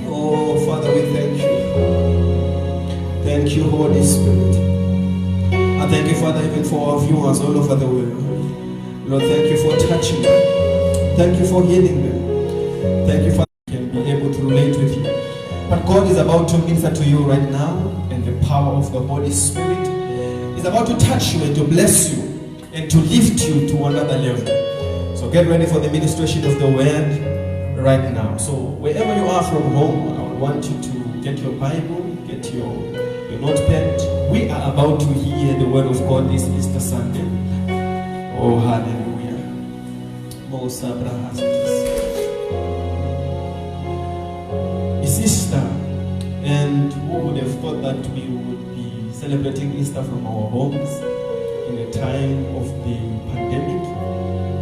Oh, Father, we thank you. Thank you, Holy Spirit. I thank you, Father, even for our viewers all over the world. Lord, thank you for touching them. Thank you for healing them. Thank you, Father, can be able to relate with you. But God is about to minister to you right now, and the power of the Holy Spirit is about to touch you and to bless you and to lift you to another level. So get ready for the ministration of the word right now. So wherever you are from home, I want you to get your Bible, get your notepad. We are about to hear the word of God this Easter Sunday. Oh, hallelujah. It's Easter, and who would have thought that we would be celebrating Easter from our homes in a time of the pandemic?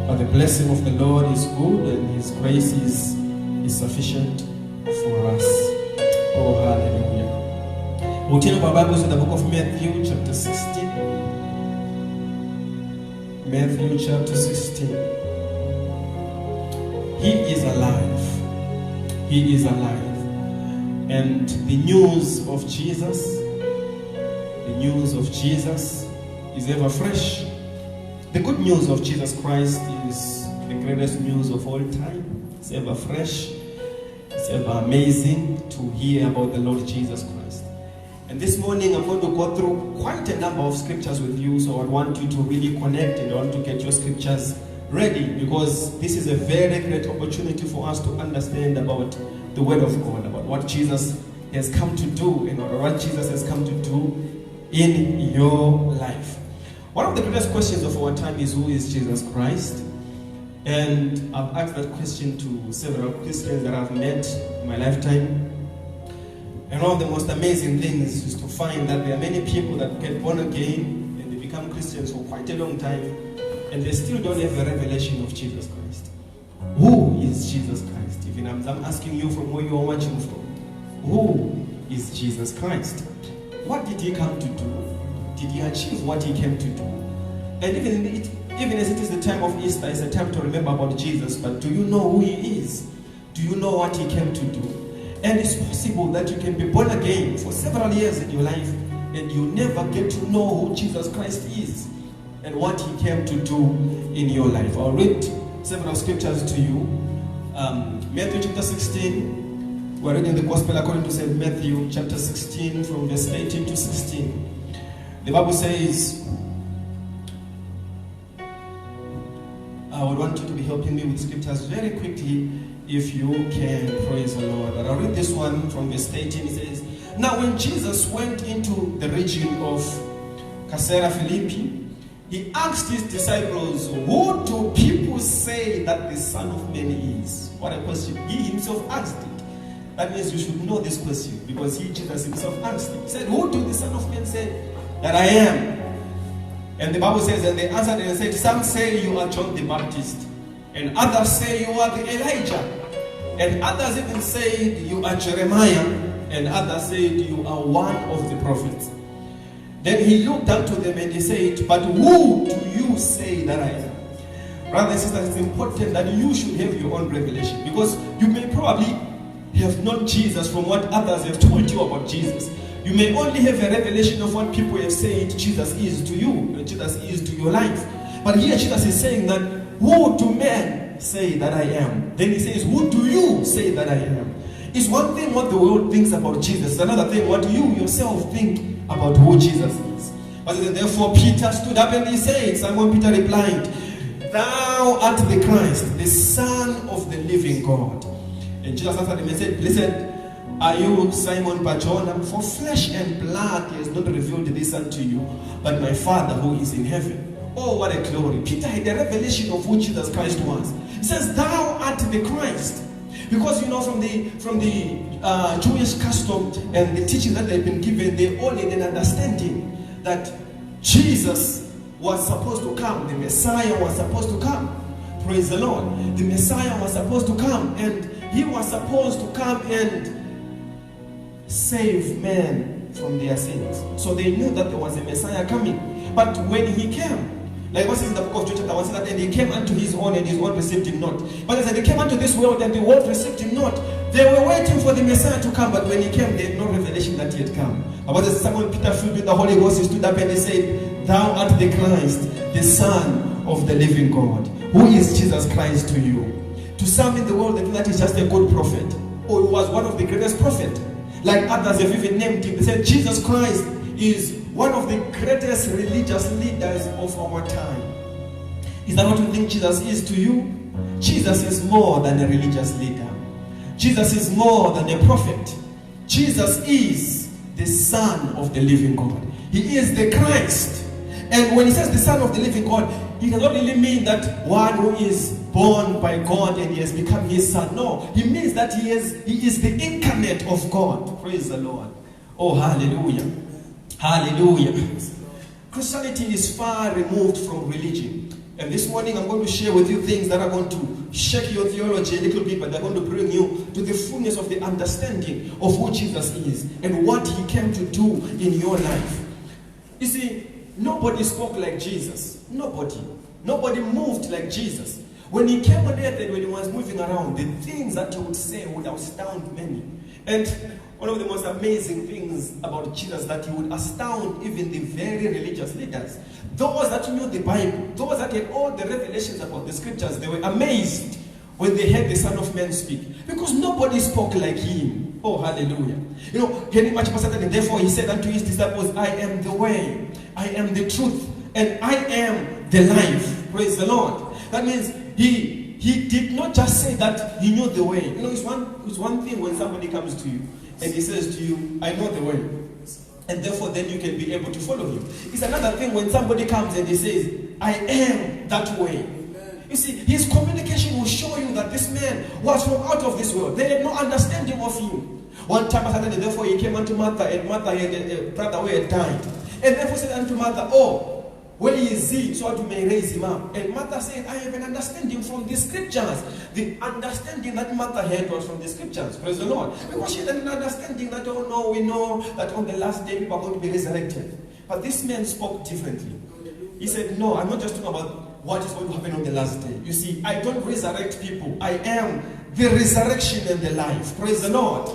But the blessing of the Lord is good, and His grace is sufficient for us. Oh, hallelujah. We'll turn our Bibles to the book of Matthew, chapter 16. Matthew, chapter 16. He is alive. He is alive. And the news of Jesus is ever fresh. The good news of Jesus Christ is the greatest news of all time. It's ever fresh. It's ever amazing to hear about the Lord Jesus Christ. And this morning I'm going to go through quite a number of scriptures with you, so I want you to really connect and I want to get your scriptures ready, because this is a very great opportunity for us to understand about the Word of God, about what Jesus has come to do and what Jesus has come to do in your life. One of the greatest questions of our time is, who is Jesus Christ? And I've asked that question to several Christians that I've met in my lifetime. And one of the most amazing things is to find that there are many people that get born again and they become Christians for quite a long time, and they still don't have a revelation of Jesus Christ. Who is Jesus Christ? Even I'm asking you from where you are watching from. Who is Jesus Christ? What did He come to do? Did He achieve what He came to do? And even as it is the time of Easter, it's a time to remember about Jesus, but do you know who He is? Do you know what He came to do? And it's possible that you can be born again for several years in your life and you never get to know who Jesus Christ is and what He came to do in your life. I'll read several scriptures to you. Matthew chapter 16. We're reading the Gospel according to St. Matthew chapter 16 from verse 18 to 16. The Bible says, I would want you to be helping me with scriptures very quickly if you can. Praise the Lord. But I'll read this one from verse 18. It says, now when Jesus went into the region of Caesarea Philippi, He asked His disciples, who do people say that the Son of Man is? What a question. He Himself asked it. That means you should know this question, because Jesus Himself asked it. He said, who do the Son of Man say that I am? And the Bible says, and they answered and said, some say you are John the Baptist, and others say you are the Elijah, and others even say you are Jeremiah, and others say you are one of the prophets. Then He looked up to them and He said, but who do you say that I am? Brothers and sisters, it's important that you should have your own revelation, because you may probably have known Jesus from what others have told you about Jesus. You may only have a revelation of what people have said Jesus is to you, Jesus is to your life. But here Jesus is saying that, who do men say that I am? Then He says, who do you say that I am? It's one thing what the world thinks about Jesus. It's another thing what you yourself think about who Jesus is. But therefore Peter stood up and he said, Simon Peter replied, thou art the Christ, the Son of the living God. And Jesus answered him and said, blessed are you, Simon Bar-Jonah, for flesh and blood has not revealed this unto you, but my Father who is in heaven. Oh, what a glory. Peter had a revelation of who Jesus Christ was. He says, thou art the Christ. Because from the Jewish custom and the teaching that they've been given, they all had an understanding that Jesus was supposed to come. The Messiah was supposed to come. Praise the Lord. The Messiah was supposed to come, and he was supposed to come and save men from their sins. So they knew that there was a Messiah coming. But when he came, like what says in the book of John chapter 1, says that, and he came unto his own, and his own received him not. But as they came unto this world, and the world received him not. They were waiting for the Messiah to come, but when he came, they had no revelation that he had come. But as Simon Peter, filled with the Holy Ghost, he stood up and he said, thou art the Christ, the Son of the living God. Who is Jesus Christ to you? To some in the world, they think that he's just a good prophet, or he was one of the greatest prophets. Like others have even named him. They said Jesus Christ is one of the greatest religious leaders of our time. Is that what you think Jesus is to you? Jesus is more than a religious leader. Jesus is more than a prophet. Jesus is the Son of the living God. He is the Christ. And when he says the Son of the living God, he does not really mean that one who is born by God and he has become his son. No, he means that he is the incarnate of God. Praise the Lord. Oh, hallelujah. Hallelujah. Christianity is far removed from religion. And this morning I'm going to share with you things that are going to shake your theology a little bit, but they're going to bring you to the fullness of the understanding of who Jesus is and what he came to do in your life. You see, nobody spoke like Jesus. Nobody moved like Jesus. When he came on earth and when he was moving around, the things that he would say would astound many. And one of the most amazing things about Jesus, that he would astound even the very religious leaders. Those that knew the Bible, those that had all the revelations about the scriptures, they were amazed when they heard the Son of Man speak. Because nobody spoke like him. Oh, hallelujah. Getting much past that, and therefore he said unto his disciples, I am the way, I am the truth, and I am the life. Praise the Lord. That means he did not just say that he knew the way. It's one thing when somebody comes to you and he says to you, I know the way, and therefore then you can be able to follow him. It's another thing when somebody comes and he says, I am that way. You see, his communication will show you that this man was from out of this world. They had no understanding of him. One time, and therefore he came unto Martha, and Martha had a brother who had died. And therefore said unto Martha, oh, where is he, so that you may raise him up? And Martha said, I have an understanding from the scriptures. The understanding that Martha had was from the scriptures. Praise the Lord. Because she had an understanding that, oh no, we know that on the last day people are going to be resurrected. But this man spoke differently. He said, no, I'm not just talking about what is going to happen on the last day. You see, I don't resurrect people. I am the resurrection and the life. Praise the Lord.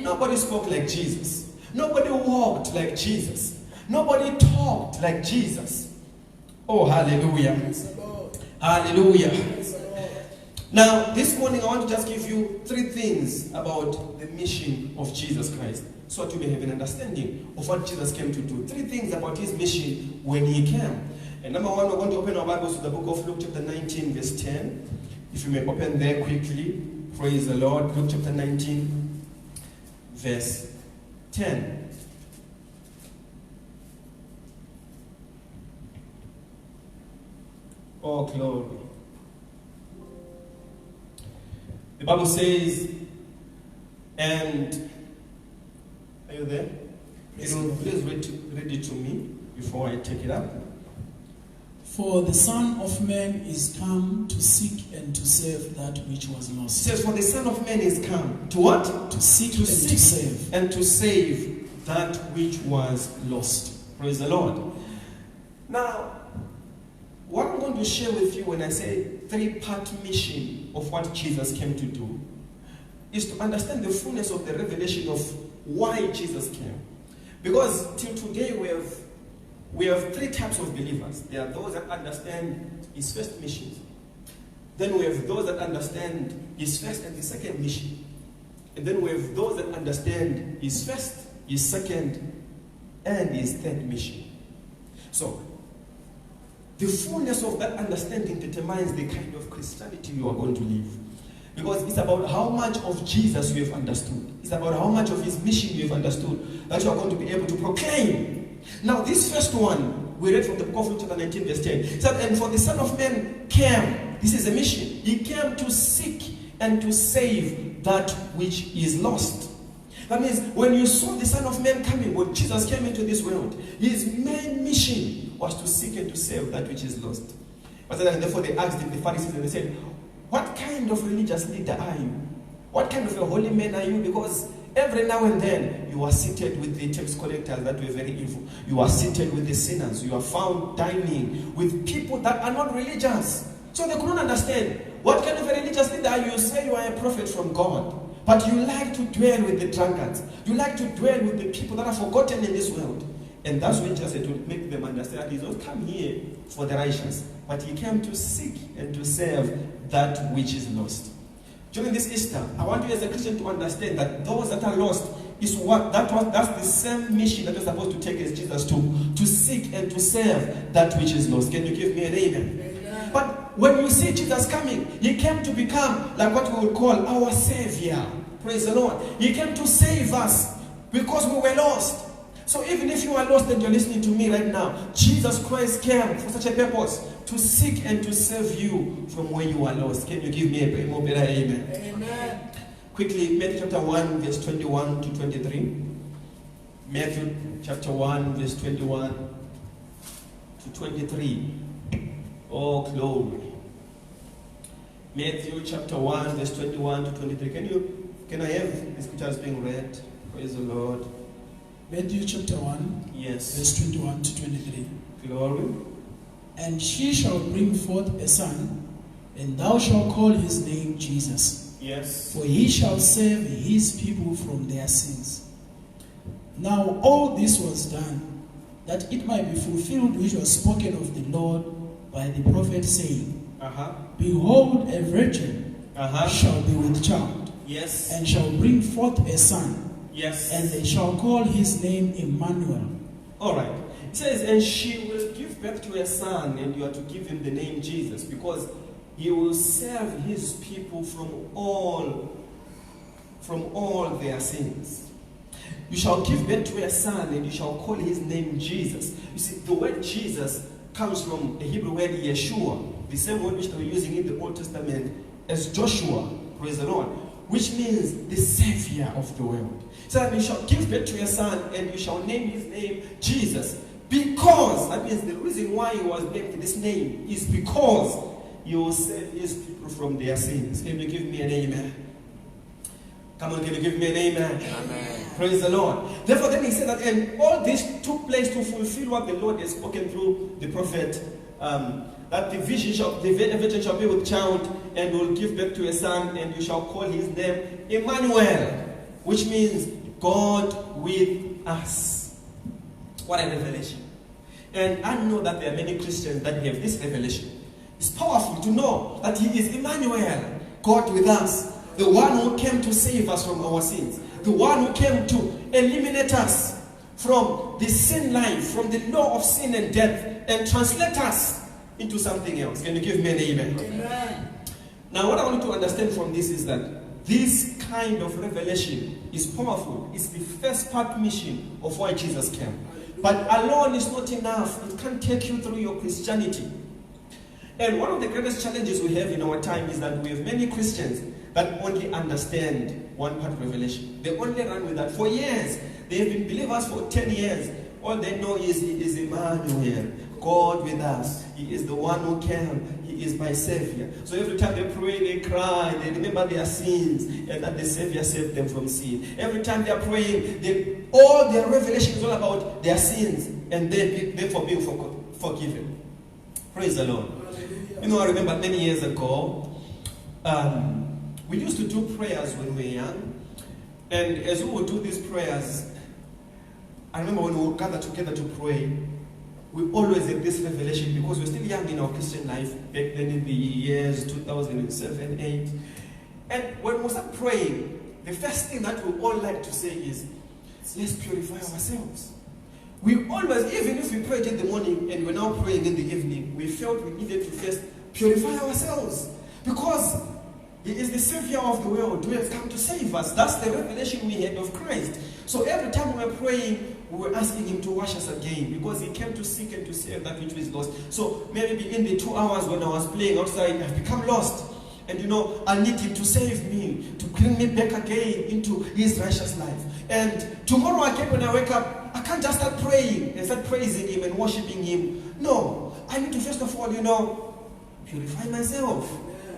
Nobody spoke like Jesus. Nobody walked like Jesus. Nobody talked like Jesus. Oh, hallelujah. Hallelujah. Now, this morning I want to just give you 3 things about the mission of Jesus Christ, so that you may have an understanding of what Jesus came to do. 3 things about his mission when he came. And number 1, we're going to open our Bibles to the book of Luke chapter 19, verse 10. If you may open there quickly. Praise the Lord. Luke chapter 19, verse 10. Oh, glory. The Bible says, and are you there? Yes. Please read it to me before I take it up. For the Son of Man is come to seek and to save that which was lost. It says, for the Son of Man is come to what? To seek and to save. And to save that which was lost. Praise the Lord. Now, what I'm going to share with you when I say 3-part mission of what Jesus came to do is to understand the fullness of the revelation of why Jesus came. Because till today we have 3 types of believers. There are those that understand his first mission. Then we have those that understand his first and his second mission. And then we have those that understand his first, his second, and his third mission. So, the fullness of that understanding determines the kind of Christianity you are going to live. Because it's about how much of Jesus you have understood. It's about how much of his mission you have understood that you are going to be able to proclaim. Now, this first one, We read from the book of Luke chapter 19 verse 10. It said, and for the Son of Man came, this is a mission, he came to seek and to save that which is lost. That means when you saw the Son of Man coming, when Jesus came into this world, his main mission was to seek and to save that which is lost. But then, therefore they asked him, the Pharisees, and they said, what kind of religious leader are you? What kind of a holy man are you? Because every now and then you are seated with the tax collectors that were very evil. You are seated with the sinners. You are found dining with people that are not religious. So they couldn't understand. What kind of a religious leader are you? You say you are a prophet from God. But you like to dwell with the drunkards. You like to dwell with the people that are forgotten in this world. And that's when Jesus said to make them understand that he's not come here for the righteous, but he came to seek and to serve that which is lost. During this Easter, I want you as a Christian to understand that those that are lost is that's the same mission that you're supposed to take as Jesus to seek and to serve that which is lost. Can you give me an amen? Amen. But when you see Jesus coming, he came to become like what we would call our Savior. Praise the Lord. He came to save us because we were lost. So even if you are lost and you're listening to me right now, Jesus Christ came for such a purpose, to seek and to save you from where you are lost. Can you give me a more better amen? Amen. Quickly, Matthew chapter 1, verse 21 to 23. Matthew chapter 1, verse 21 to 23. Oh, glory. Matthew chapter 1, verse 21 to 23. Can I have the scriptures being read? Praise the Lord. Matthew chapter 1, yes, verse 21 to 23. Glory. And she shall bring forth a son, and thou shalt call his name Jesus. Yes. For he shall save his people from their sins. Now all this was done, that it might be fulfilled which was spoken of the Lord by the prophet, saying, Behold, a virgin shall be with child, yes, and shall bring forth a son. Yes. And they shall call his name Emmanuel. All right. It says, and she will give birth to a son, and you are to give him the name Jesus, because he will serve his people from all their sins. You shall give birth to a son, and you shall call his name Jesus. You see, the word Jesus comes from the Hebrew word Yeshua, the same word which they were using in the Old Testament as Joshua. Praise the Lord. Which means the Savior of the world. So that you shall give birth to a son, and you shall name his name Jesus. Because, that means the reason why he was named this name is because he will save his people from their sins. Can you give me an amen? Come on, can you give me an amen? Amen. Praise the Lord. Therefore then he said that, and all this took place to fulfill what the Lord has spoken through the prophet, that the virgin shall be with child and will give birth to a son, and you shall call his name Emmanuel, which means God with us. What a revelation. And I know that there are many Christians that have this revelation. It's powerful to know that he is Emmanuel, God with us, the one who came to save us from our sins, the one who came to eliminate us from the sin life, from the law of sin and death, and translate us into something else. Can you give me an amen? Amen. Now what I want you to understand from this is that this kind of revelation is powerful. It's the first part mission of why Jesus came. But alone is not enough. It can't take you through your Christianity. And one of the greatest challenges we have in our time is that we have many Christians that only understand one part of revelation. They only run with that. For years, they have been believers for 10 years. All they know is he is Emmanuel, God with us. He is the one who came. He is my Savior. So every time they pray, they cry, they remember their sins, and that the Savior saved them from sin. Every time they are praying, all their revelation is all about their sins, and therefore being forgiven. Praise the Lord. You know, I remember many years ago, we used to do prayers when we were young, and as we would do these prayers, I remember when we would gather together to pray, we always had this revelation because we're still young in our Christian life, back then in the years 2007, 8. And when we start praying, the first thing that we all like to say is, let's purify ourselves. We always, even if we prayed in the morning and we're now praying in the evening, we felt we needed to first purify ourselves. Because he is the Savior of the world who has come to save us. That's the revelation we had of Christ. So every time we're praying, we were asking him to wash us again because he came to seek and to save that which was lost. So maybe in the 2 hours when I was playing outside, I've become lost. And I need him to save me, to bring me back again into his righteous life. And tomorrow again when I wake up, I can't just start praying and start praising him and worshiping him. No, I need to first of all, purify myself.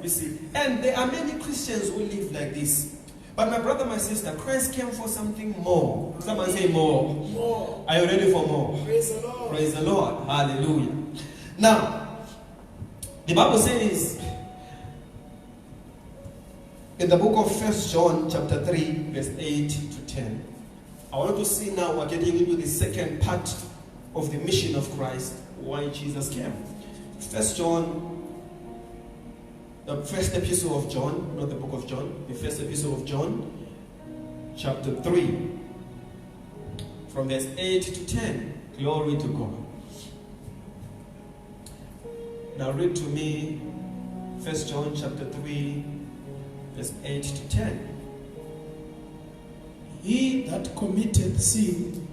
You see. And there are many Christians who live like this. But my brother, my sister, Christ came for something more. Someone say more. More. Are you ready for more? Praise the Lord. Praise the Lord. Hallelujah. Now, the Bible says in the book of 1 John chapter 3, verse 8 to 10. I want to see now we're getting into the second part of the mission of Christ, why Jesus came. 1 John, the first epistle of John, not the book of John, the first epistle of John, chapter 3, from verse 8 to 10. Glory to God. Now read to me 1 John chapter 3, verse 8 to 10. He that committeth sin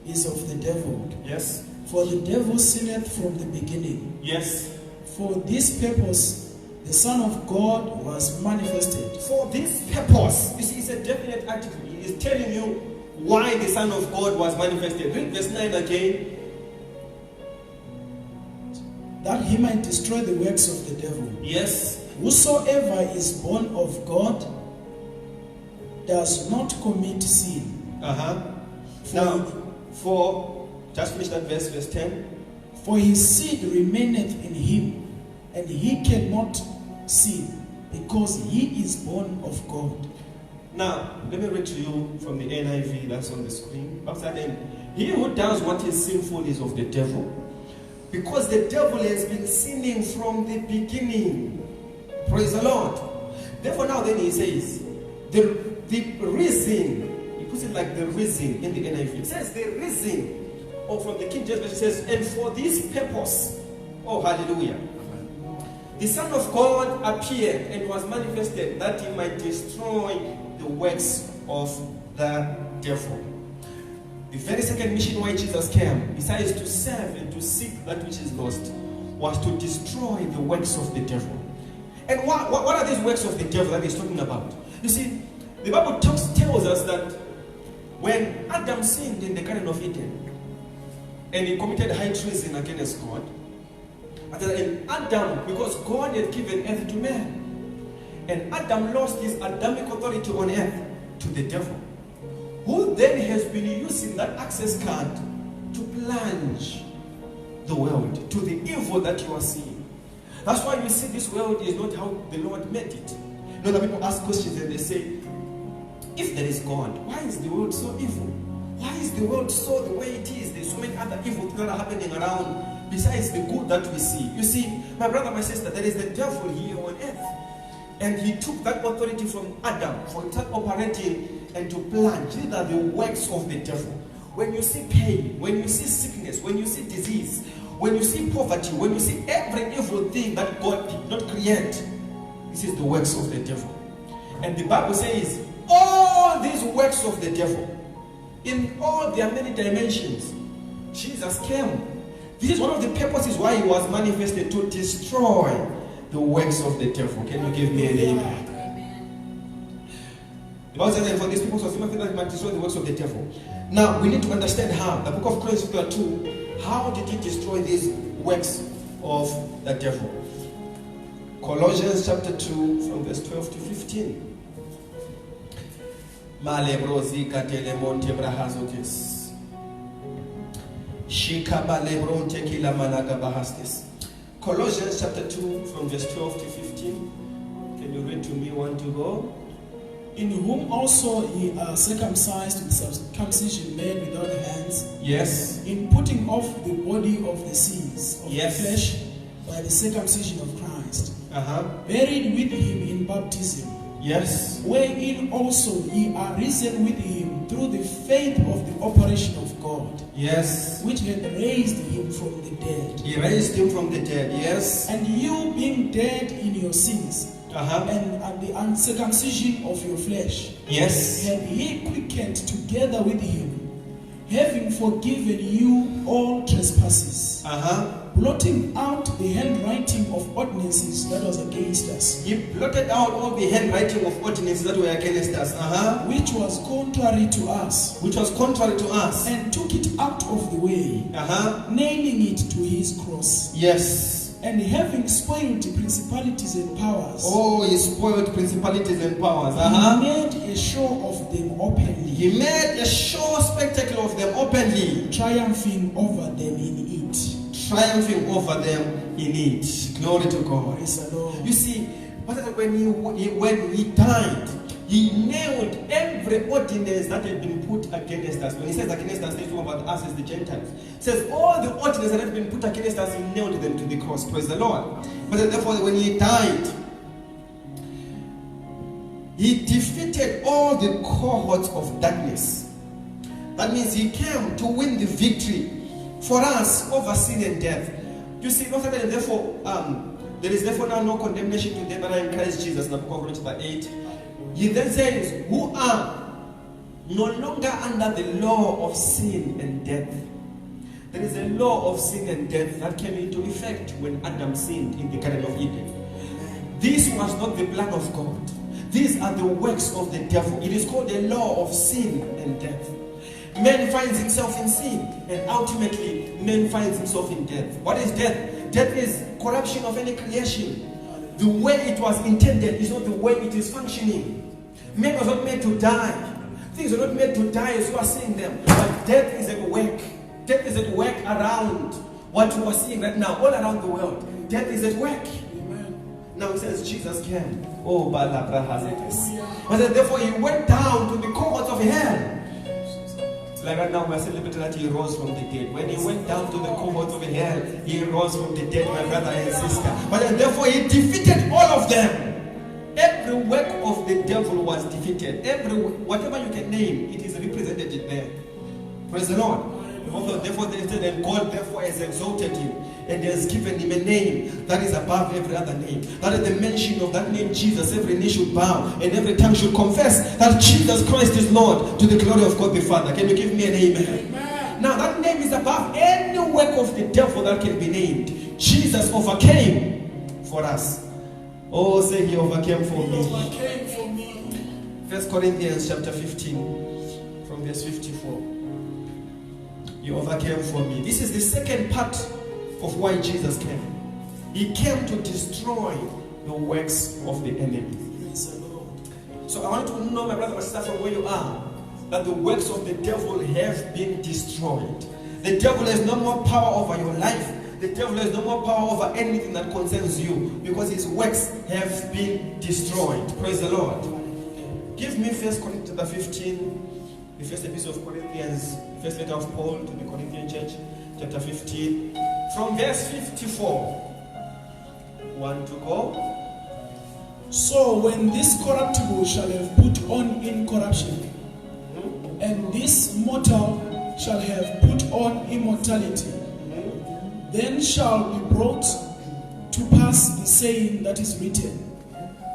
is of the devil. Yes. For the devil sinneth from the beginning. Yes. For this purpose the Son of God was manifested. For this purpose, you see, it's a definite article. It is telling you why the Son of God was manifested. Read verse 9 again. That he might destroy the works of the devil. Yes. Whosoever is born of God does not commit sin. Just finish that verse 10. For his seed remaineth in him, and he cannot sin, because he is born of God. Now, let me read to you from the NIV that's on the screen. He who does what is sinful is of the devil, because the devil has been sinning from the beginning. Praise the Lord. Therefore now then he says, the reason, he puts it like the reason in the NIV. It says the reason, or from the King James it says, and for this purpose, oh hallelujah, the Son of God appeared and was manifested that he might destroy the works of the devil. The very second mission why Jesus came, besides to serve and to seek that which is lost, was to destroy the works of the devil. And what are these works of the devil that he's talking about? You see, the Bible tells us that when Adam sinned in the Garden of Eden, and he committed high treason against God, and Adam, because God had given earth to man, and Adam lost his Adamic authority on earth to the devil, who then has been using that access card to plunge the world to the evil that you are seeing. That's why you see this world is not how the Lord made it. You know that people ask questions and they say, if there is God, why is the world so evil? Why is the world so the way it is? There's so many other evil things that are happening around besides the good that we see. You see, my brother, my sister, there is the devil here on earth. And he took that authority from Adam for start operating and to plunge. These are the works of the devil. When you see pain, when you see sickness, when you see disease, when you see poverty, when you see every evil thing that God did not create, this is the works of the devil. And the Bible says, all these works of the devil, in all their many dimensions, Jesus came. This is one of the purposes why he was manifested, to destroy the works of the devil. Can you give me an amen? The Bible says, for these people was manifested that he might destroy the works of the devil. Now, we need to understand how. The book of Colossians 2, how did he destroy these works of the devil? Colossians chapter 2, from verse 12 to 15. Malebrozi katele monte brahazotes. Shikaba lebronte kila malaga bahastes. Colossians chapter 2, from verse 12 to 15. Can you read to me? 1 to go. In whom also ye are circumcised with circumcision made without hands. Yes. In putting off the body of the sins of yes. the flesh by the circumcision of Christ. Buried with him in baptism. Yes. Wherein also ye are risen with him through the faith of the operation of God. Yes. Which had raised him from the dead. He raised him from the dead. Yes. And you being dead in your sins. And the uncircumcision of your flesh. Yes. And he quickened together with him, having forgiven you all trespasses, blotting out the handwriting of ordinances that was against us, He blotted out all the handwriting of ordinances that were against us, which was contrary to us, which was contrary to us, and took it out of the way, nailing it to his cross. Yes. And having spoiled the principalities and powers, Oh, He spoiled principalities and powers. he made a show of them openly, He made a show spectacle of them openly, triumphing over them in it. triumphing over them in it. Glory to God. Praise the Lord. You see, when he died, He nailed every ordinance that had been put against us. When He says against us, He's talking about us as the Gentiles. He says all the ordinances that had been put against us, He nailed them to the cross. Praise the Lord. But therefore, when He died, He defeated all the cohorts of darkness. That means He came to win the victory for us over sin and death. You see, therefore, there is therefore now no condemnation to them that are in Christ Jesus. In the book of Romans 8. He then says, who are no longer under the law of sin and death. There is a law of sin and death that came into effect when Adam sinned in the Garden of Eden. This was not the plan of God. These are the works of the devil. It is called the law of sin and death. Man finds himself in sin, and ultimately man finds himself in death. What is death? Death is corruption of any creation. The way it was intended is not the way it is functioning. Man was not made to die. Things are not made to die as you are seeing them. But death is at work. Death is at work around what you are seeing right now, all around the world. Death is at work. Amen. Now it says Jesus came. Oh, but therefore He went down to the cohorts of hell. Like right now we are celebrating that He rose from the dead. When He went down to the cohorts of hell, He rose from the dead, my brother and sister. But therefore He defeated all of them. Every work of the devil was defeated. Whatever you can name, it is represented there. Praise the Lord. Therefore, they said, and God therefore has exalted Him and has given Him a name that is above every other name. That at the mention of that name, Jesus, every knee should bow and every tongue should confess that Jesus Christ is Lord, to the glory of God the Father. Can you give me an amen? Amen. Now that name is above any work of the devil that can be named. Jesus overcame for us. Oh, say He overcame for me. 1 Corinthians chapter 15, from verse 54. He overcame for me. This is the second part of why Jesus came. He came to destroy the works of the enemy. So I want you to know, my brother, my sister, from where you are, that the works of the devil have been destroyed. The devil has no more power over your life. The devil has no more power over anything that concerns you, because his works have been destroyed. Praise the Lord. Give me 1 Corinthians 15, the first epistle of Corinthians, the first letter of Paul to the Corinthian church, chapter 15, from verse 54. One to go. So when this corruptible shall have put on incorruption, and this mortal shall have put on immortality, then shall be brought to pass the saying that is written,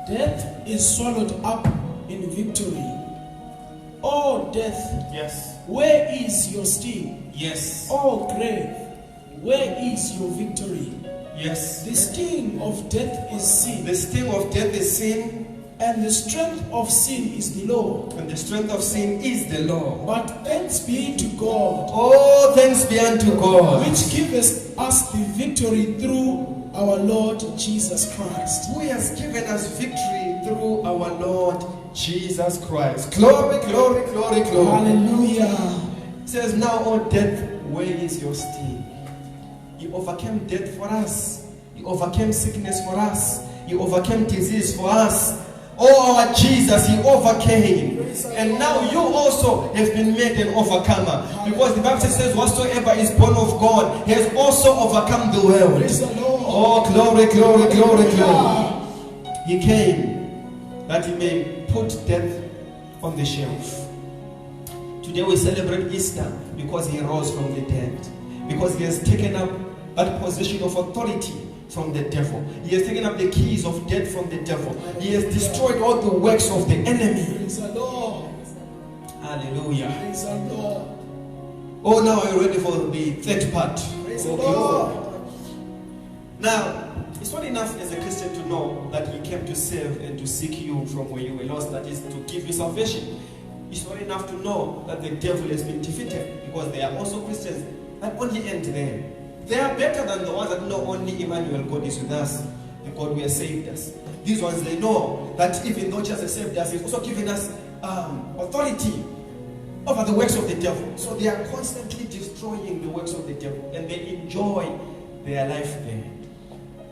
death is swallowed up in victory. Oh death, yes, where is your sting? Yes. Oh grave, where is your victory? Yes. The sting of death is sin. The sting of death is sin. And the strength of sin is the law. And the strength of sin is the law. But thanks be to God. Oh, thanks be unto God. Which giveth us the victory through our Lord Jesus Christ. Who has given us victory through our Lord Jesus Christ. Glory, glory, glory, glory. Hallelujah. It says, now, O death, where is your sting? He overcame death for us. He overcame sickness for us. He overcame disease for us. Oh, our Jesus, He overcame. And now you also have been made an overcomer. Because the Bible says, whatsoever is born of God has also overcome the world. Oh, glory, glory, glory, glory. He came that He may put death on the shelf. Today we celebrate Easter because He rose from the dead. Because He has taken up that position of authority from the devil. He has taken up the keys of death from the devil. He has destroyed all the works of the enemy. Praise the Lord. Hallelujah. Praise the Lord. Oh, now are you ready for the third part? Praise the Okay. Lord. Now, it's not enough as a Christian to know that He came to save and to seek you from where you were lost, that is, to give you salvation. It's not enough to know that the devil has been defeated, because there are also Christians that only end there. They are better than the ones that know only Emmanuel, God is with us, the God who has saved us. These ones, they know that even though Jesus has saved us, He's also given us authority over the works of the devil. So they are constantly destroying the works of the devil, and they enjoy their life there.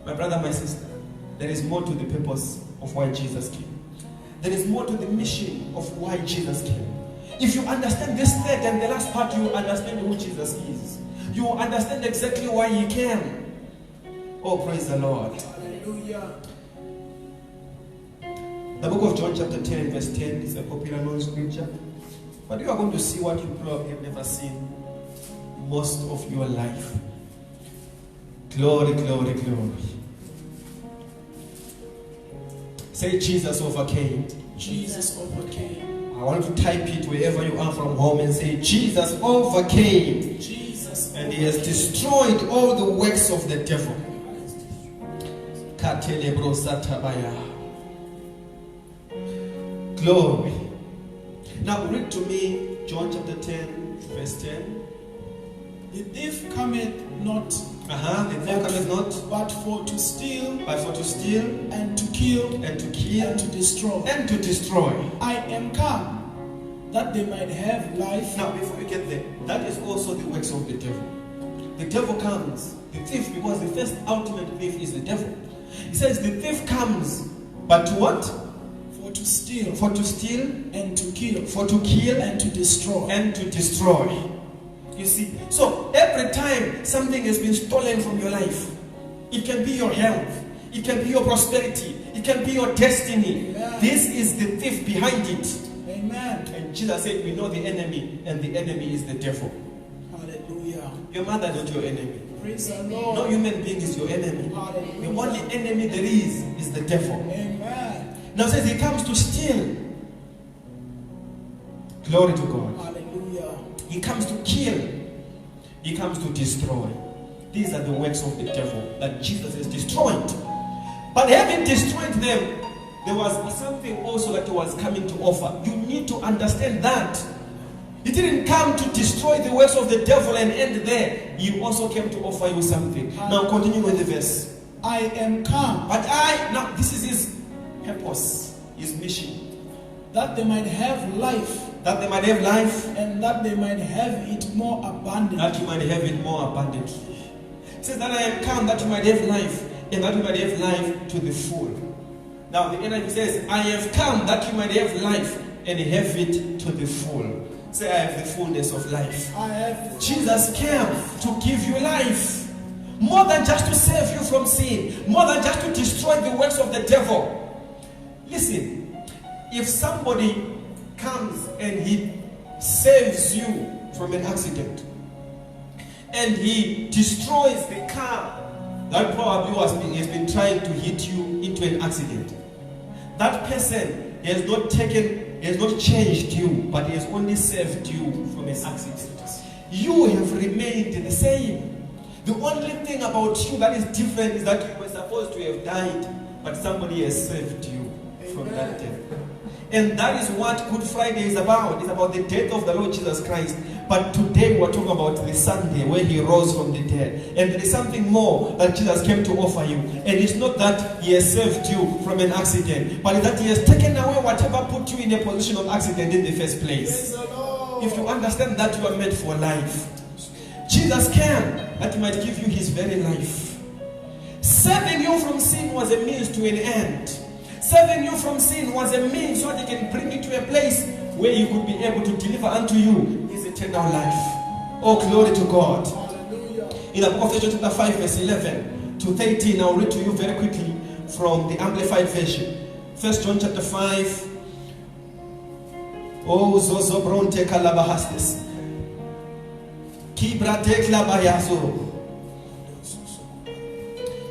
My brother, my sister, there is more to the purpose of why Jesus came. There is more to the mission of why Jesus came. If you understand this third and the last part, you understand who Jesus is. You understand exactly why He came. Oh, praise the Lord. Hallelujah. The book of John chapter 10 verse 10 is a popular known scripture. But you are going to see what you probably have never seen most of your life. Glory, glory, glory. Say, Jesus overcame. Jesus overcame. I want to type it wherever you are from home and say, Jesus overcame. Jesus And He has destroyed all the works of the devil. Katelebro satabaya. Glory. Now read to me John chapter 10 verse 10. The thief cometh not, The thief cometh not, but for to steal, but for to steal, and to kill, and to kill, and to destroy. and to destroy. I am come, that they might have life. Now before we get there, that is also the works of the devil. The devil comes, the thief, because the first ultimate thief is the devil. He says the thief comes, but to what? For to steal, For to steal, and to kill, for to kill, and to destroy. and to destroy. You see, so every time something has been stolen from your life, it can be your health, it can be your prosperity, it can be your destiny. Amen. This is the thief behind it. Amen. And Jesus said, we know the enemy, and the enemy is the devil. Hallelujah. Your mother is not your enemy. Praise the No Lord. human being is your enemy. Hallelujah. The only enemy there is the devil. Amen. Now it says he comes to steal. Glory to God. Hallelujah. He comes to kill. He comes to destroy. These are the works of the devil that Jesus has destroyed. But having destroyed them, there was something also that he was coming to offer. You need to understand that. He didn't come to destroy the works of the devil and end there. He also came to offer you something. Now continue with the verse. I am come, Now this is his purpose, his mission. that they might have life, That they might have life, and that they might have it more abundant. that you might have it more abundantly. It says that I am come that you might have life, and that you might have life to the full. Now the NIV says, I have come that you might have life and have it to the full. Say, I have the fullness of life. I have Jesus came to give you life. More than just to save you from sin. More than just to destroy the works of the devil. Listen, if somebody comes and he saves you from an accident, and he destroys the car that probably has been trying to hit you into an accident, that person has not changed you, but he has only saved you from an accident. You have remained the same. The only thing about you that is different is that you were supposed to have died, but somebody has saved you from that death. And that is what Good Friday is about. It's about the death of the Lord Jesus Christ. But today we're talking about the Sunday where He rose from the dead. And there is something more that Jesus came to offer you. And it's not that He has saved you from an accident, but it's that He has taken away whatever put you in a position of accident in the first place. If you understand that, you are meant for life. Jesus came that He might give you His very life. Saving you from sin was a means to an end. Saving you from sin was a means so that He can bring you to a place where He could be able to deliver unto you His eternal life. Oh, glory to God. Hallelujah. In the book of Ephesians chapter 5 verse 11 to 13, I'll read to you very quickly from the Amplified Version. 1 John chapter 5. Oh, Zozo Bronte Kalabahastes. Kibrate Klabayazo.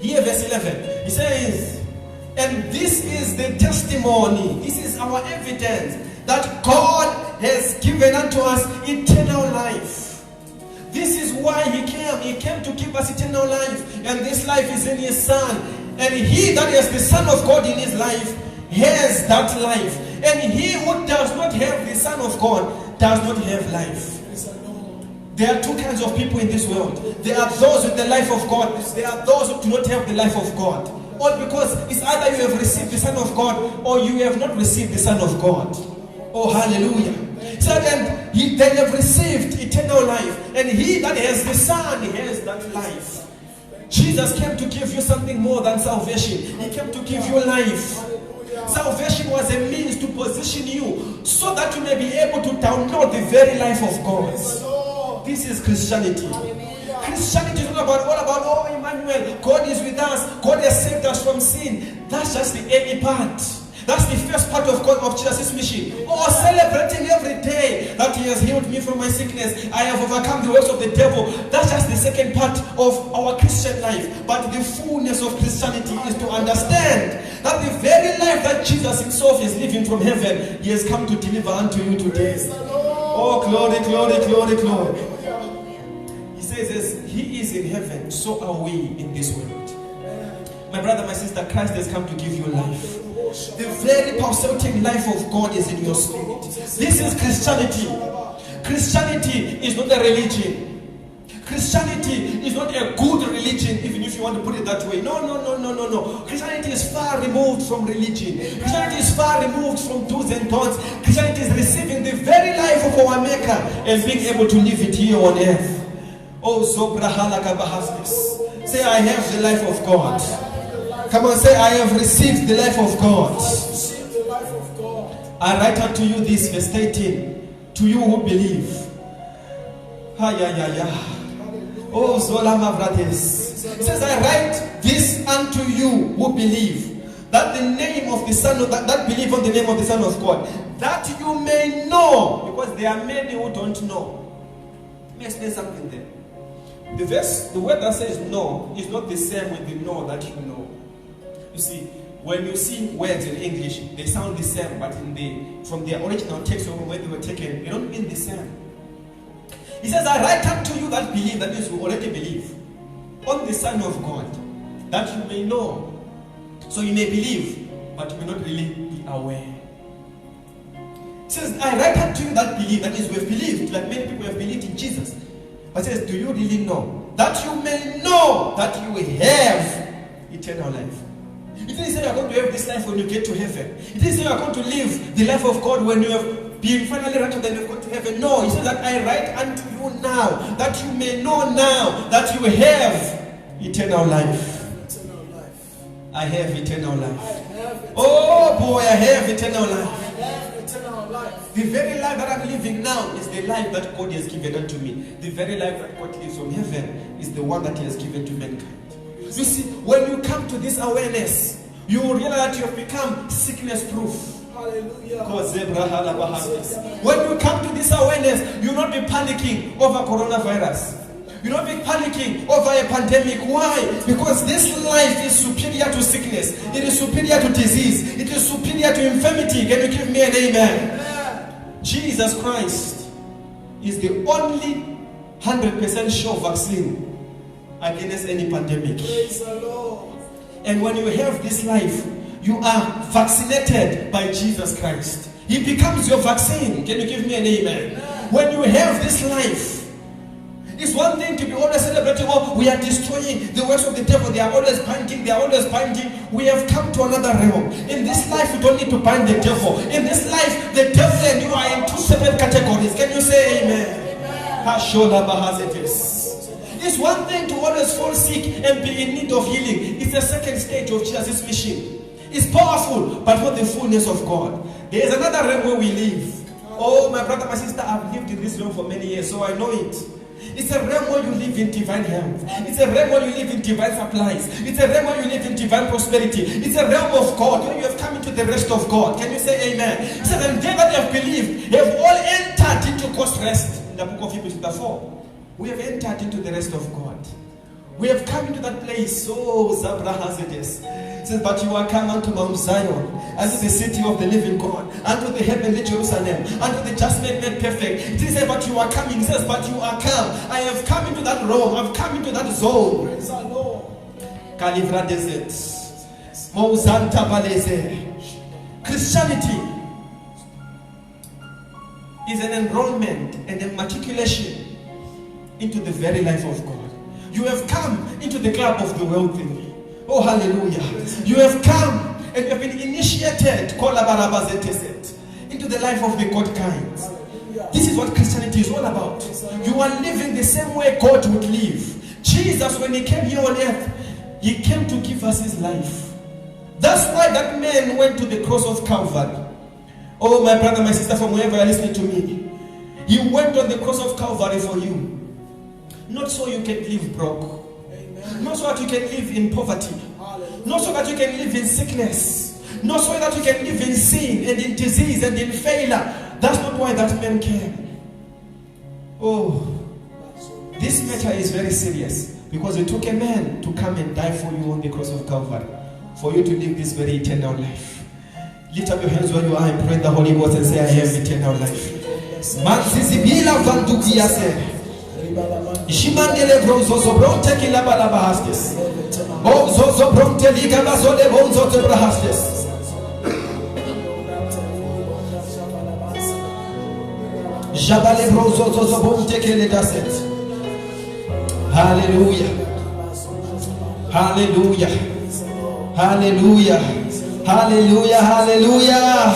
Here, verse 11. He says, and this is the testimony, this is our evidence that God has given unto us eternal life. This is why he came. He came to give us eternal life. And this life is in his Son. And he that is the Son of God in his life has that life. And he who does not have the Son of God does not have life. There are two kinds of people in this world. There are those with the life of God. There are those who do not have the life of God. All because it's either you have received the Son of God or you have not received the Son of God. Oh, hallelujah. So then they have received eternal life. And he that has the Son has that life. Jesus came to give you something more than salvation. He came to give you life. Salvation was a means to position you so that you may be able to download the very life of God. This is Christianity. Christianity is all about, oh, Emmanuel, God is with us. God has saved us from sin. That's just the early part. That's the first part of God, of Jesus' mission. Oh, celebrating every day that he has healed me from my sickness. I have overcome the works of the devil. That's just the second part of our Christian life. But the fullness of Christianity is to understand that the very life that Jesus himself is living from heaven, he has come to deliver unto you today. Oh, glory, glory, glory, glory. He says, as he is in heaven, so are we in this world. My brother, my sister, Christ has come to give you life. The very pulsating life of God is in your spirit. This is Christianity. Christianity is not a religion. Christianity is not a good religion, even if you want to put it that way. No. Christianity is far removed from religion. Christianity is far removed from do's and don'ts. Christianity is receiving the very life of our Maker and being able to live it here on earth. Oh, Zobrahalaka Bahastis. Say, I have the life of God. Come on, say, I have received the life of God. I write unto you this, verse 18. To you who believe. Oh, Zolama Brothers. It says, I write this unto you who believe. That the name of the Son of that believe on the name of the Son of God. That you may know. Because there are many who don't know. Let me explain something there. The word that says know is not the same with the know that you know. You see, when you see words in English, they sound the same, but from their original text or where they were taken, they don't mean the same. He says, I write unto you that believe, that means you already believe, on the Son of God, that you may know. So you may believe, but you may not really be aware. He says, I write unto you that believe, that means we have believed, like many people have believed in Jesus. But it says, do you really know? That you may know that you have eternal life. It didn't say you are going to have this life when you get to heaven. It didn't say you are going to live the life of God when you have been finally raptured and you have gone to heaven. No, he says that I write unto you now, that you may know now that you have eternal life. I have eternal life. Oh boy, I have eternal life. The very life that I'm living now is the life that God has given unto me. The very life that God lives from heaven is the one that he has given to mankind. You see, when you come to this awareness, you will realize that you have become sickness proof. Hallelujah. When you come to this awareness, you will not be panicking over coronavirus. You will not be panicking over a pandemic. Why? Because this life is superior to sickness. It is superior to disease. It is superior to infirmity. Can you give me an amen? Jesus Christ is the only 100% sure vaccine against any pandemic. Praise the Lord. And when you have this life, you are vaccinated by Jesus Christ. He becomes your vaccine. Can you give me an amen? When you have this life, it's one thing to be always celebrating, oh, we are destroying the works of the devil. They are always binding. We have come to another realm. In this life, you don't need to bind the devil. In this life, the devil and you are in two separate categories. Can you say amen? It's one thing to always fall sick and be in need of healing. It's the second stage of Jesus' mission. It's powerful, but not the fullness of God. There is another realm where we live. Oh, my brother, my sister, I've lived in this realm for many years, so I know it. It's a realm where you live in divine health. It's a realm where you live in divine supplies. It's a realm where you live in divine prosperity. It's a realm of God where you have come into the rest of God. Can you say amen? It says, and they that have believed have all entered into God's rest. In the book of Hebrews chapter 4. We have entered into the rest of God. We have come into that place. Oh, Zabra Hazides. It says, but you are come unto Mount Zion, unto the city of the living God, unto the heavenly Jerusalem, unto the just made perfect. It says, but you are coming. It says, but you are come. I have come into that realm. I've come into that zone. Praise the Lord. Kalivra Desert. Mozanta Baleze. Christianity is an enrollment and a matriculation into the very life of God. You have come into the club of the wealthy. Oh, hallelujah. You have come and you have been initiated into the life of the God kind. This is what Christianity is all about. You are living the same way God would live. Jesus, when he came here on earth, he came to give us his life. That's why that man went to the cross of Calvary. Oh, my brother, my sister, from wherever you are listening to me, he went on the cross of Calvary for you. Not so you can live broke. Amen. Not so that you can live in poverty. Hallelujah. Not so that you can live in sickness. Not so that you can live in sin and in disease and in failure. That's not why that man came. Oh, this matter is very serious, because it took a man to come and die for you on the cross of Calvary, for you to live this very eternal life. Lift up your hands where you are and pray in the Holy Ghost and say, I have eternal life. Ishimandele bronzo zo bronte kilaba la bahastes. Bonzo zo bronte liga bazo de bonzo te brahastes. Jabale bronzo zo bronte kele daset. Hallelujah. Hallelujah. Hallelujah. Hallelujah. Hallelujah.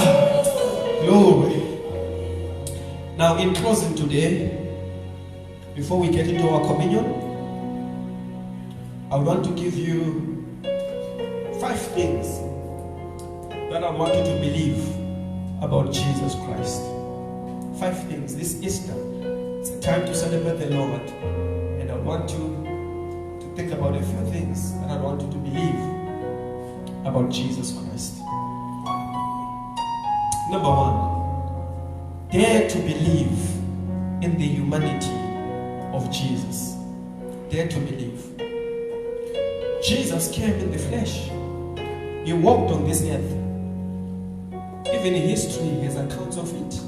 Glory. Now in closing today, before we get into our communion, I want to give you 5 things that I want you to believe about Jesus Christ. 5 things. This Easter, it's a time to celebrate the Lord, and I want you to think about a few things that I want you to believe about Jesus Christ. Number 1, dare to believe in the humanity of Jesus. Dare to believe. Jesus came in the flesh. He walked on this earth. Even in history has accounts of it.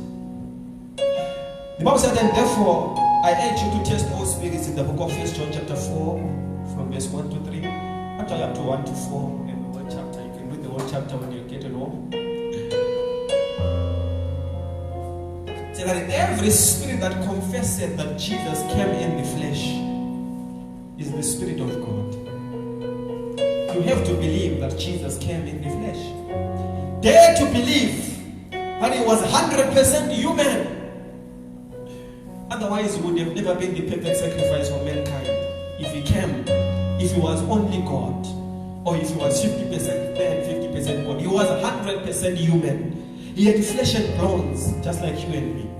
The Bible said, and therefore I urge you to test all spirits in the book of 1 John chapter 4 from verse 1 to 3. Actually up to 1 to 4 and the whole chapter. You can read the whole chapter when you get home. So that every spirit that confesses that Jesus came in the flesh is the Spirit of God. You have to believe that Jesus came in the flesh. Dare to believe that he was 100% human. Otherwise, he would have never been the perfect sacrifice for mankind. If he came, if he was only God, or if he was 50% man, 50% God, he was 100% human. He had flesh and bones, just like you and me.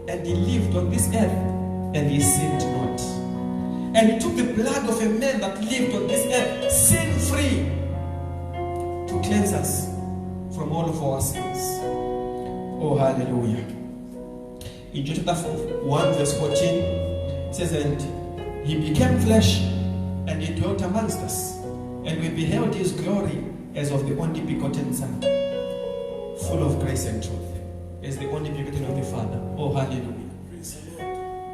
And he lived on this earth, and he sinned not. And he took the blood of a man that lived on this earth, sin-free, to cleanse us from all of our sins. Oh, hallelujah. In John chapter 1 verse 14, it says, and he became flesh, and he dwelt amongst us, and we beheld his glory as of the only begotten Son, full of grace and truth, as the only begotten of the Father. Oh, hallelujah.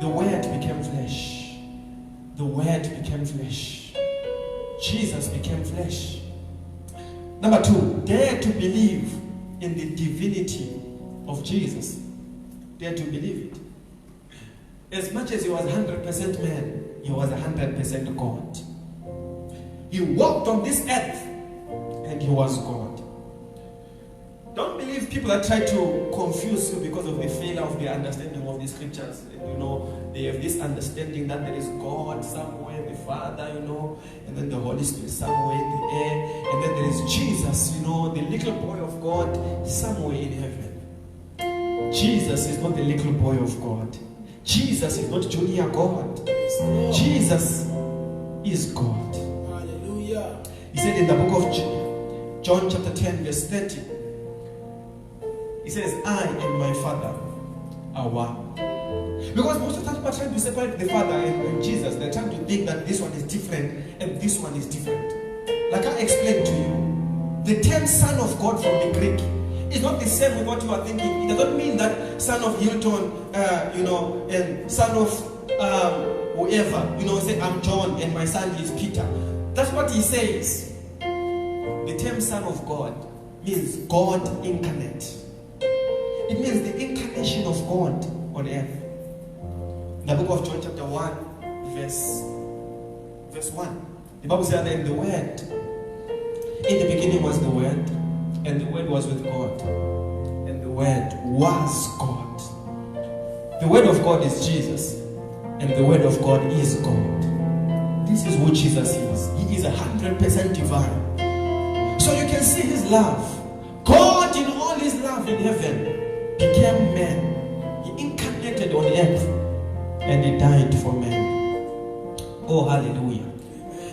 The Word became flesh. The Word became flesh. Jesus became flesh. Number 2, dare to believe in the divinity of Jesus. Dare to believe it. As much as he was 100% man, he was 100% God. He walked on this earth and he was God. Don't believe people that try to confuse you because of the failure of their understanding of the scriptures. You know, they have this understanding that there is God somewhere, the Father, you know, and then the Holy Spirit somewhere in the air, and then there is Jesus, you know, the little boy of God somewhere in heaven. Jesus is not the little boy of God. Jesus is not junior God. Jesus is God. Hallelujah. He said in the book of John chapter 10 verse 30, he says, I and my Father are one. Because most of the time people are trying to separate the Father and Jesus. They're trying to think that this one is different and this one is different. Like I explained to you, the term Son of God from the Greek is not the same with what you are thinking. It doesn't mean that Son of Hilton, and Son of whoever. Say I'm John and my son is Peter. That's what he says. The term Son of God means God incarnate. It means the incarnation of God on earth. In the book of John chapter 1, verse 1, the Bible says that in the Word, in the beginning was the Word, and the Word was with God, and the Word was God. The Word of God is Jesus, and the Word of God is God. This is who Jesus is. He is 100% divine. So you can see His love. God in all His love in heaven became man. He incarnated on earth, and He died for man. Oh, hallelujah.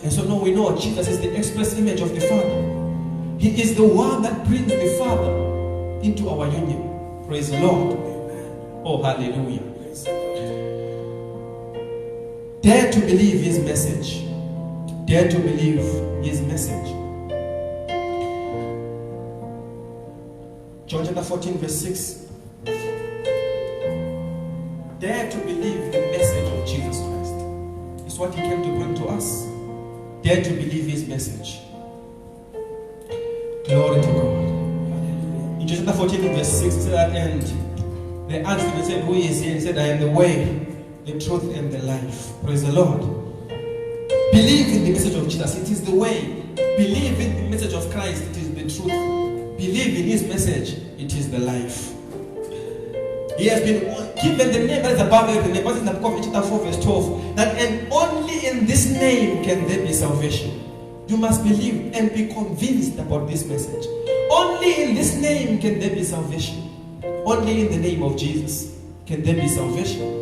And so now we know Jesus is the express image of the Father. He is the one that brings the Father into our union. Praise the Lord. Oh, hallelujah. Dare to believe His message. Dare to believe His message. John chapter 14 verse 6. Dare to believe the message of Jesus Christ. It's what He came to bring to us. Dare to believe His message. Glory to God. In John chapter 14 verse 6, it said at the end, they asked Him and said, who is He? And He said, I am the way, the truth, and the life. Praise the Lord. Believe in the message of Jesus. It is the way. Believe in the message of Christ. It is the truth. Believe in His message. It is the life. He has been given the name that is above every name. What's in the book of chapter 4 verse 12? That and only in this name can there be salvation. You must believe and be convinced about this message. Only in this name can there be salvation. Only in the name of Jesus can there be salvation.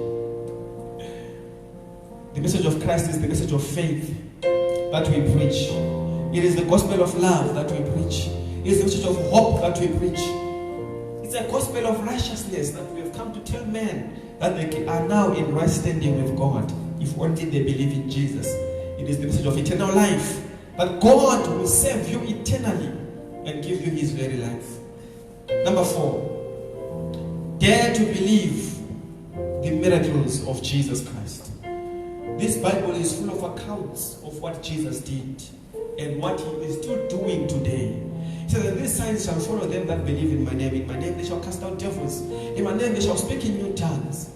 The message of Christ is the message of faith that we preach. It is the gospel of love that we preach. It is the message of hope that we preach. It's a gospel of righteousness that we have come to tell men that they are now in right standing with God if only they believe in Jesus. It is the message of eternal life. But God will save you eternally and give you His very life. Number 4, dare to believe the miracles of Jesus Christ. This Bible is full of accounts of what Jesus did and what He is still doing today. He says that these signs shall follow them that believe in my name. In my name they shall cast out devils. In my name they shall speak in new tongues.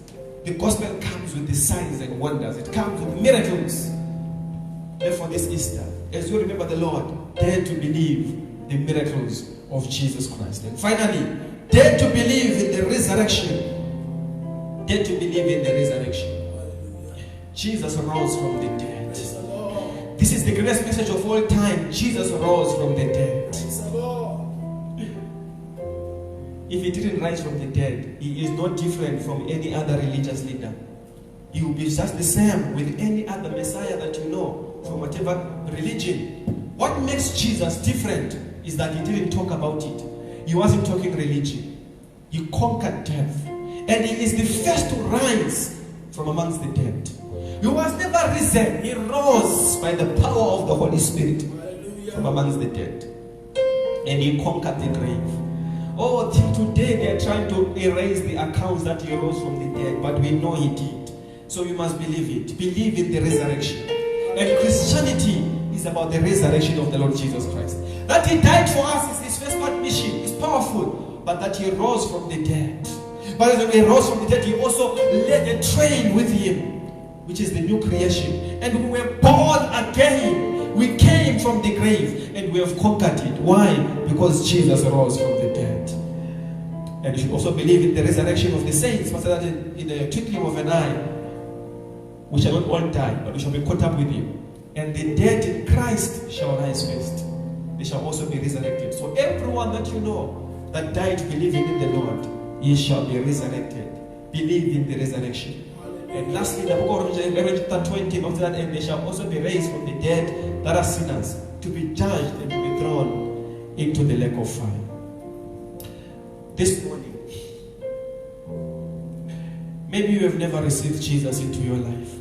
The gospel comes with the signs and wonders. It comes with miracles. Therefore this Easter, as you remember the Lord, dare to believe the miracles of Jesus Christ. And finally, dare to believe in the resurrection. Dare to believe in the resurrection. Jesus rose from the dead. This is the greatest message of all time. Jesus rose from the dead. If He didn't rise from the dead, He is not different from any other religious leader. He will be just the same with any other Messiah that you know from whatever religion. What makes Jesus different is that He didn't talk about it. He wasn't talking religion. He conquered death. And He is the first to rise from amongst the dead. He was never risen. He rose by the power of the Holy Spirit from amongst the dead. And He conquered the grave. Oh, till today they are trying to erase the accounts that He rose from the dead. But we know He did. So you must believe it. Believe in the resurrection. And Christianity is about the resurrection of the Lord Jesus Christ. That He died for us is His first part mission. It's powerful. But that He rose from the dead. But when He rose from the dead, He also led a train with Him, which is the new creation. And we were born again. We came from the grave and we have conquered it. Why? Because Jesus rose from the dead. And you should also believe in the resurrection of the saints. But that in the twinkling of an eye, we shall not all die, but we shall be caught up with Him. And the dead in Christ shall rise first. They shall also be resurrected. So everyone that you know that died believing in the Lord, he shall be resurrected. Believe in the resurrection. And lastly, the book of Revelation chapter 20, after that, and they shall also be raised from the dead that are sinners, to be judged and to be thrown into the lake of fire. This morning, Maybe you have never received Jesus into your life.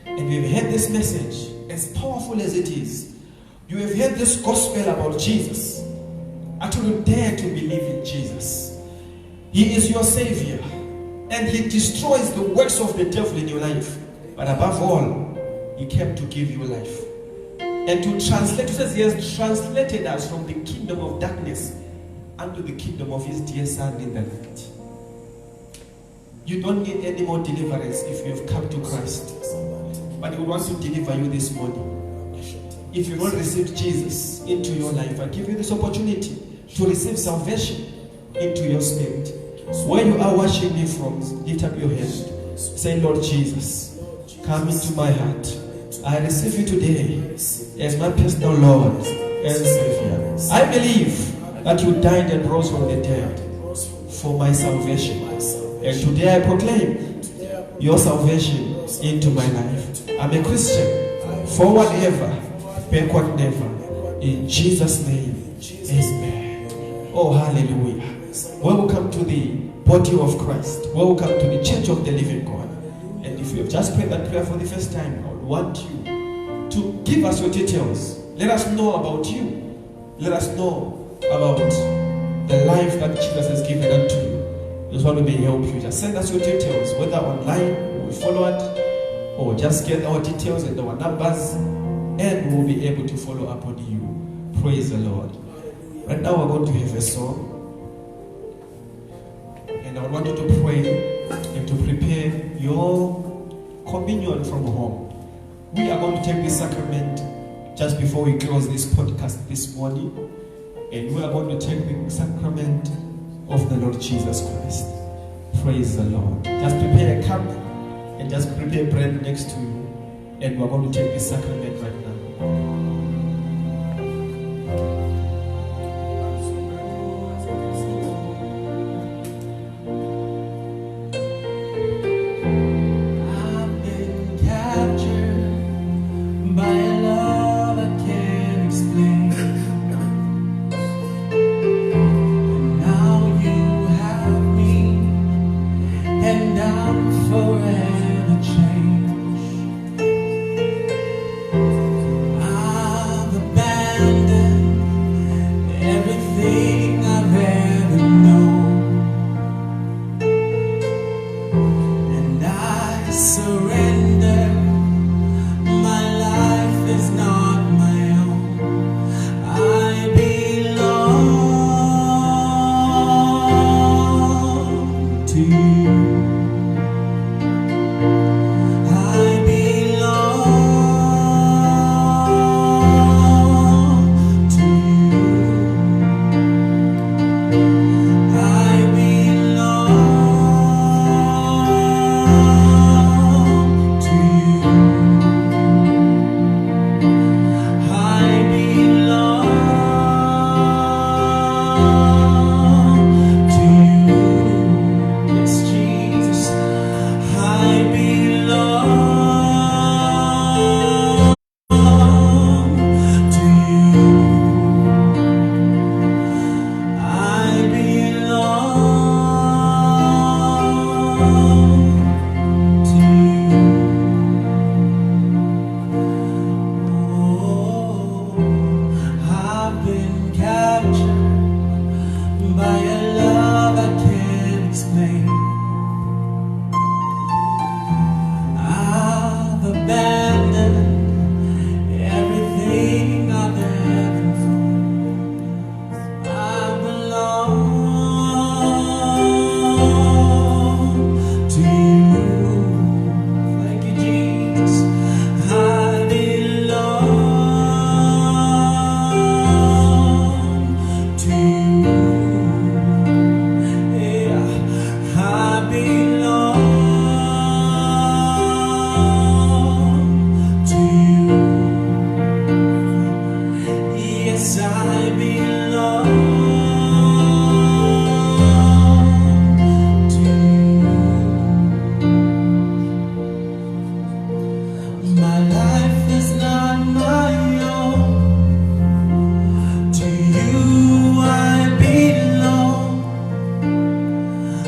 And you have heard this message, as powerful as it is. You have heard this gospel about Jesus. Actually, dare to believe in Jesus. He is your Savior. And He destroys the works of the devil in your life. But above all, He came to give you life. And to translate, it says He has translated us from the kingdom of darkness unto the kingdom of His dear Son in the light. You don't need any more deliverance if you have come to Christ. But He wants to deliver you this morning. If you don't receive Jesus into your life, I give you this opportunity to receive salvation into your spirit. Where you are watching me from, lift up your hand. Say, Lord Jesus, come into my heart. I receive you today as my personal Lord and Savior. I believe that you died and rose from the dead for my salvation. And today I proclaim your salvation into my life. I'm a Christian. Forward ever, backward never. In Jesus' name, amen. Oh, hallelujah. Welcome to the body of Christ. Welcome to the church of the living God. And if you have just prayed that prayer for the first time, I would want you to give us your details. Let us know about you. Let us know about the life that Jesus has given unto you. This one will be help you. Just send us your details, whether online, we'll follow it, or just get our details and our numbers, and we'll be able to follow up on you. Praise the Lord. Right now we're going to have a song. And I want you to pray and to prepare your communion from home. We are going to take this sacrament just before we close this podcast this morning. And we are going to take the sacrament of the Lord Jesus Christ. Praise the Lord. Just prepare a cup and just prepare bread next to you. And we're going to take this sacrament right now.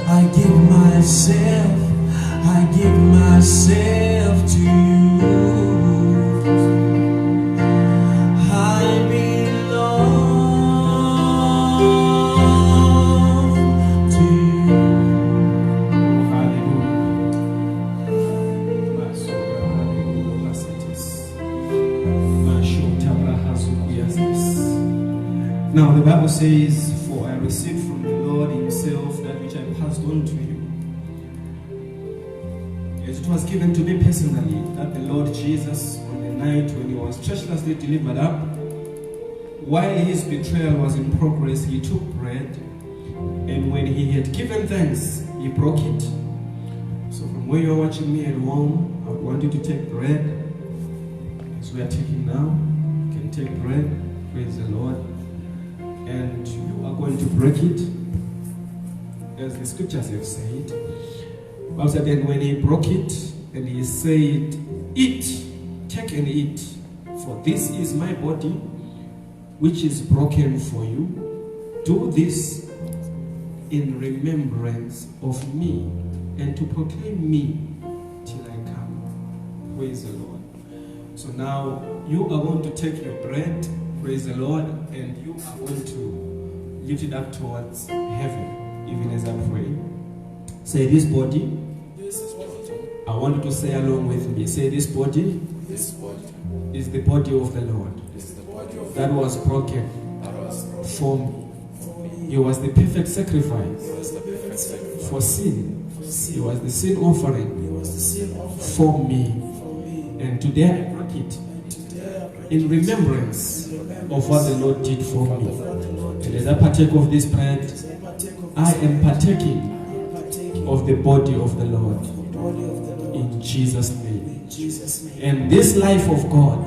I give myself myself to you. I belong to you. Now the Bible says, for I received from the Lord himself that which I passed on to you. As it was given to me personally, that the Lord Jesus, on the night when he was treacherously delivered up, while his betrayal was in progress, he took bread, and when he had given thanks, he broke it. So from where you're watching me at home, I want you to take bread. As we are taking now, you can take bread. Praise the Lord. And you are going to break it, as the scriptures have said. Bible said, and when he broke it, and he said, eat, take and eat, for this is my body, which is broken for you. Do this in remembrance of me, and to proclaim me till I come. Praise the Lord. So now you are going to take your bread, praise the Lord, and you are going to lift it up towards heaven, even as I pray. Say, this body, I want you to say along with me, say, this body is the body of the Lord that was broken for me. He was the perfect sacrifice for sin. He was the sin offering for me. And today I broke it in remembrance of what the Lord did for me. And as I partake of this bread, I am partaking of the body of the Lord in Jesus' name. And this life of God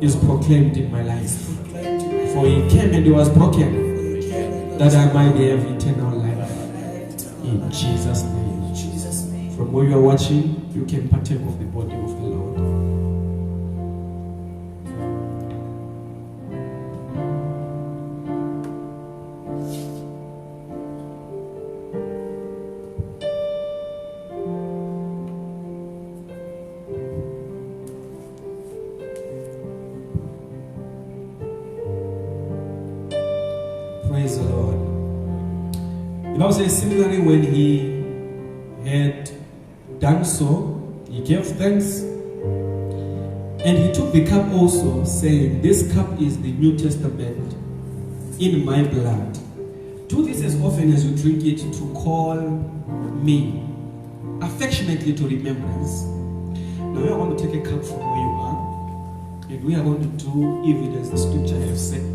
is proclaimed in my life. For he came and he was broken that I might have eternal life in Jesus' name. From where you are watching, you can partake of the body of the Lord. Praise the Lord. The Bible says, similarly, when he had done so, he gave thanks, and he took the cup also, saying, this cup is the New Testament in my blood. Do this as often as you drink it to call me affectionately to remembrance. Now we are going to take a cup from where you are, and we are going to do even as the scripture has said.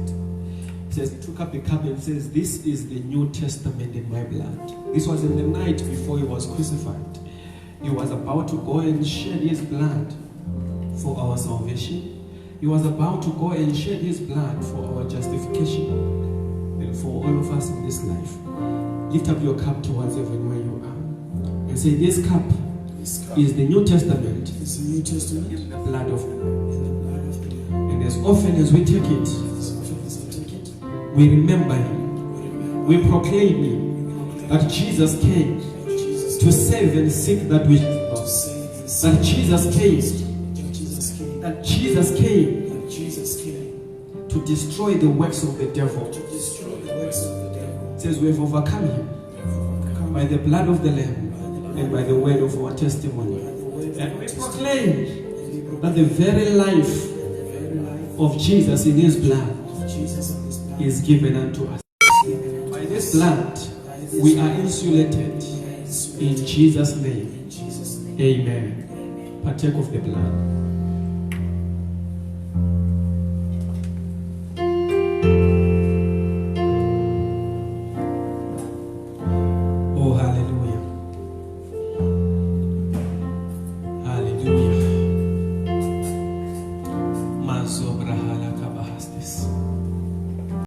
It says, he took up the cup and says, this is the New Testament in my blood. This was in the night before he was crucified. He was about to go and shed his blood for our salvation. He was about to go and shed his blood for our justification and for all of us in this life. Lift up your cup towards heaven where you are and say, this cup is the New Testament in the blood of the Lord. And as often as we take it, we remember him. We proclaim him that Jesus came to save and seek that which is lost. That Jesus came. That Jesus came to destroy the works of the devil. It says we have overcome him by the blood of the Lamb and by the word of our testimony. And we proclaim that the very life of Jesus in his blood is given unto us. By this blood, we are insulated in Jesus' name. Amen. Partake of the blood.